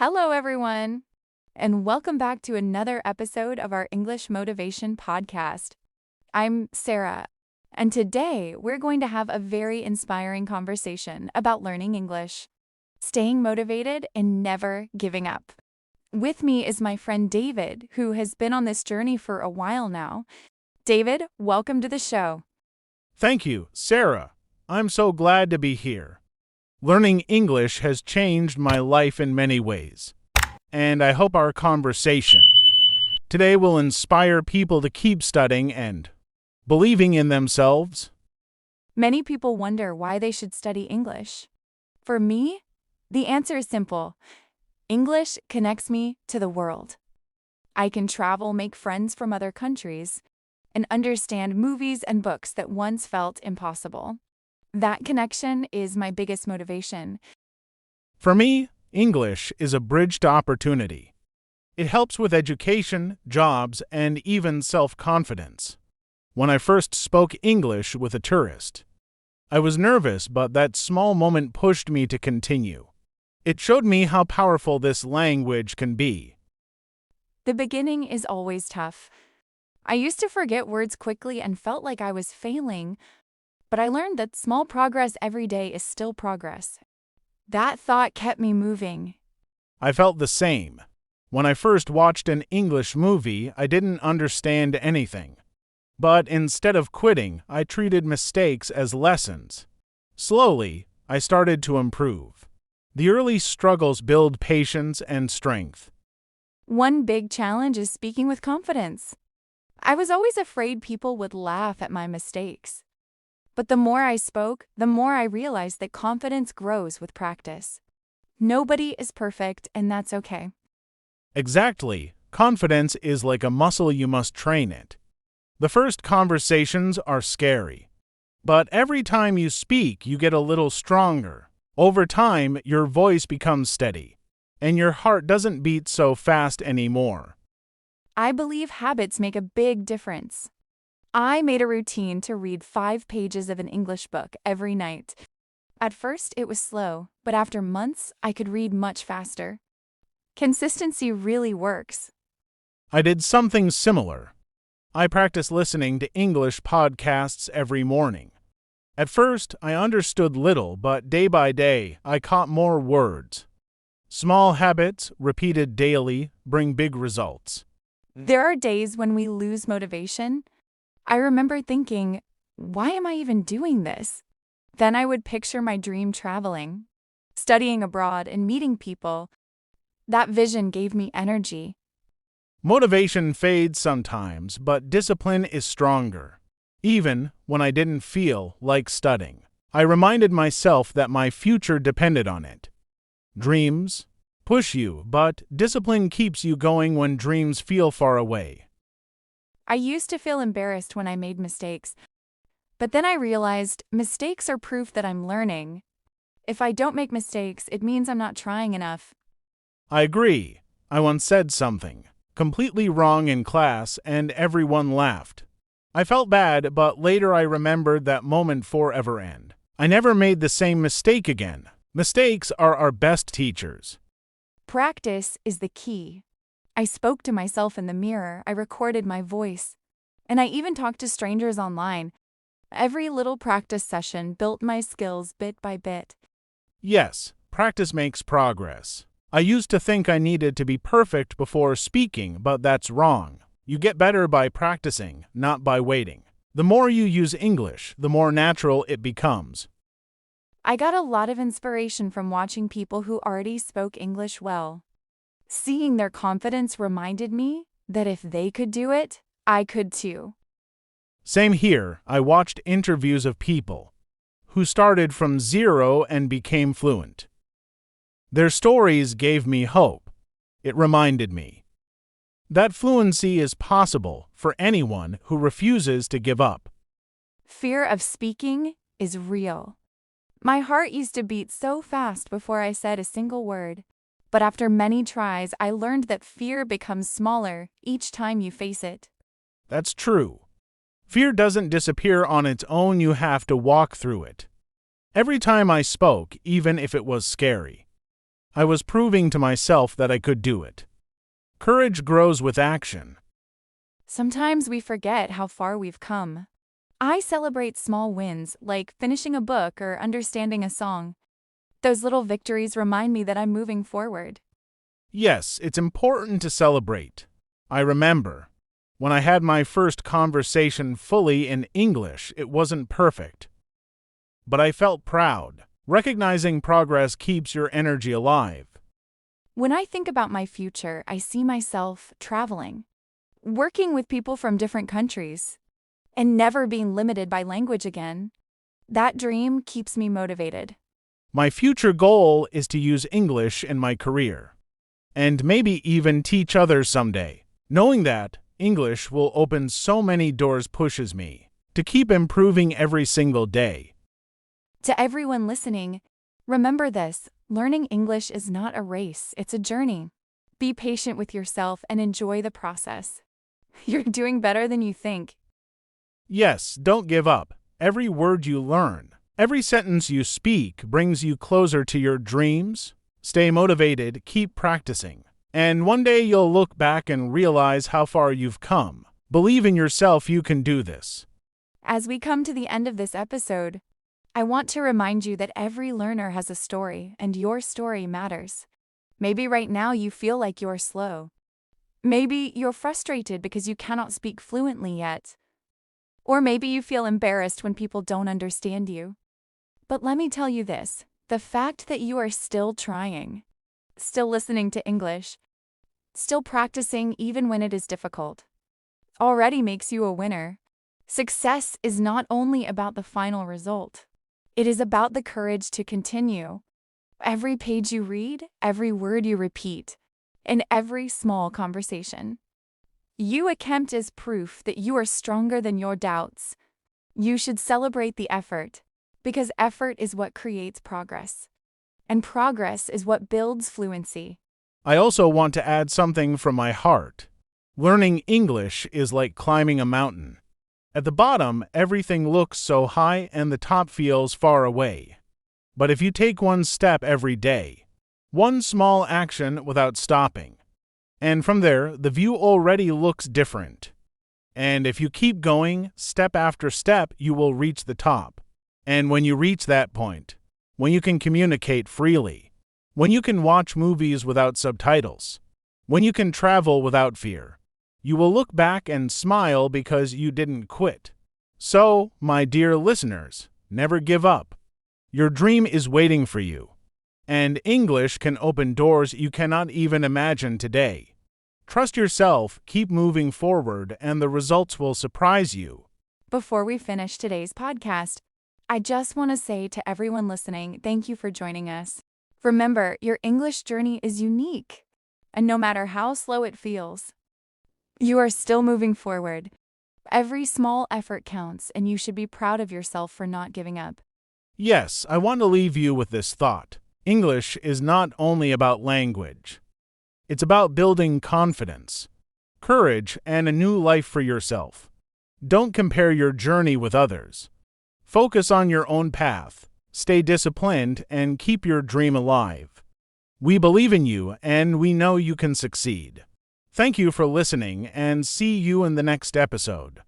Hello, everyone, and welcome back to another episode of our English Motivation Podcast. I'm Sarah, and today we're going to have a very inspiring conversation about learning English, staying motivated, and never giving up. With me is my friend David, who has been on this journey for a while now. David, welcome to the show. Thank you, Sarah. I'm so glad to be here. Learning English has changed my life in many ways, and I hope our conversation today will inspire people to keep studying and believing in themselves. Many people wonder why they should study English. For me, the answer is simple. English connects me to the world. I can travel, make friends from other countries, and understand movies and books that once felt impossible. That connection is my biggest motivation. For me, English is a bridge to opportunity. It helps with education, jobs, and even self-confidence. When I first spoke English with a tourist, I was nervous, but that small moment pushed me to continue. It showed me how powerful this language can be. The beginning is always tough. I used to forget words quickly and felt like I was failing, but I learned that small progress every day is still progress. That thought kept me moving. I felt the same. When I first watched an English movie, I didn't understand anything. But instead of quitting, I treated mistakes as lessons. Slowly, I started to improve. The early struggles build patience and strength. One big challenge is speaking with confidence. I was always afraid people would laugh at my mistakes. But the more I spoke, the more I realized that confidence grows with practice. Nobody is perfect, and that's okay. Exactly. Confidence is like a muscle, you must train it. The first conversations are scary. But every time you speak, you get a little stronger. Over time, your voice becomes steady, and your heart doesn't beat so fast anymore. I believe habits make a big difference. I made a routine to read 5 pages of an English book every night. At first, it was slow, but after months, I could read much faster. Consistency really works. I did something similar. I practiced listening to English podcasts every morning. At first, I understood little, but day by day, I caught more words. Small habits, repeated daily, bring big results. There are days when we lose motivation. I remember thinking, why am I even doing this? Then I would picture my dream traveling, studying abroad, and meeting people. That vision gave me energy. Motivation fades sometimes, but discipline is stronger. Even when I didn't feel like studying, I reminded myself that my future depended on it. Dreams push you, but discipline keeps you going when dreams feel far away. I used to feel embarrassed when I made mistakes, but then I realized mistakes are proof that I'm learning. If I don't make mistakes, it means I'm not trying enough. I agree. I once said something completely wrong in class and everyone laughed. I felt bad, but later I remembered that moment forever and I never made the same mistake again. Mistakes are our best teachers. Practice is the key. I spoke to myself in the mirror, I recorded my voice, and I even talked to strangers online. Every little practice session built my skills bit by bit. Yes, practice makes progress. I used to think I needed to be perfect before speaking, but that's wrong. You get better by practicing, not by waiting. The more you use English, the more natural it becomes. I got a lot of inspiration from watching people who already spoke English well. Seeing their confidence reminded me that if they could do it, I could too. Same here. I watched interviews of people who started from zero and became fluent. Their stories gave me hope. It reminded me that fluency is possible for anyone who refuses to give up. Fear of speaking is real. My heart used to beat so fast before I said a single word. But after many tries, I learned that fear becomes smaller each time you face it. That's true. Fear doesn't disappear on its own, you have to walk through it. Every time I spoke, even if it was scary, I was proving to myself that I could do it. Courage grows with action. Sometimes we forget how far we've come. I celebrate small wins, like finishing a book or understanding a song. Those little victories remind me that I'm moving forward. Yes, it's important to celebrate. I remember when I had my first conversation fully in English, it wasn't perfect. But I felt proud. Recognizing progress keeps your energy alive. When I think about my future, I see myself traveling, working with people from different countries, and never being limited by language again. That dream keeps me motivated. My future goal is to use English in my career, and maybe even teach others someday. Knowing that English will open so many doors pushes me to keep improving every single day. To everyone listening, remember this: learning English is not a race, it's a journey. Be patient with yourself and enjoy the process. You're doing better than you think. Yes, don't give up. Every word you learn, every sentence you speak brings you closer to your dreams. Stay motivated, keep practicing, and one day you'll look back and realize how far you've come. Believe in yourself, you can do this. As we come to the end of this episode, I want to remind you that every learner has a story, and your story matters. Maybe right now you feel like you're slow. Maybe you're frustrated because you cannot speak fluently yet. Or maybe you feel embarrassed when people don't understand you. But let me tell you this: the fact that you are still trying, still listening to English, still practicing even when it is difficult, already makes you a winner. Success is not only about the final result. It is about the courage to continue. Every page you read, every word you repeat, and every small conversation. You attempt is proof that you are stronger than your doubts. You should celebrate the effort, because effort is what creates progress. And progress is what builds fluency. I also want to add something from my heart. Learning English is like climbing a mountain. At the bottom, everything looks so high and the top feels far away. But if you take one step every day, one small action without stopping, and from there, the view already looks different. And if you keep going, step after step, you will reach the top. And when you reach that point, when you can communicate freely, when you can watch movies without subtitles, when you can travel without fear, you will look back and smile because you didn't quit. So, my dear listeners, never give up. Your dream is waiting for you, and English can open doors you cannot even imagine today. Trust yourself, keep moving forward, and the results will surprise you. Before we finish today's podcast, I just want to say to everyone listening, thank you for joining us. Remember, your English journey is unique, and no matter how slow it feels, you are still moving forward. Every small effort counts, and you should be proud of yourself for not giving up. Yes, I want to leave you with this thought. English is not only about language. It's about building confidence, courage, and a new life for yourself. Don't compare your journey with others. Focus on your own path, stay disciplined, and keep your dream alive. We believe in you, and we know you can succeed. Thank you for listening, and see you in the next episode.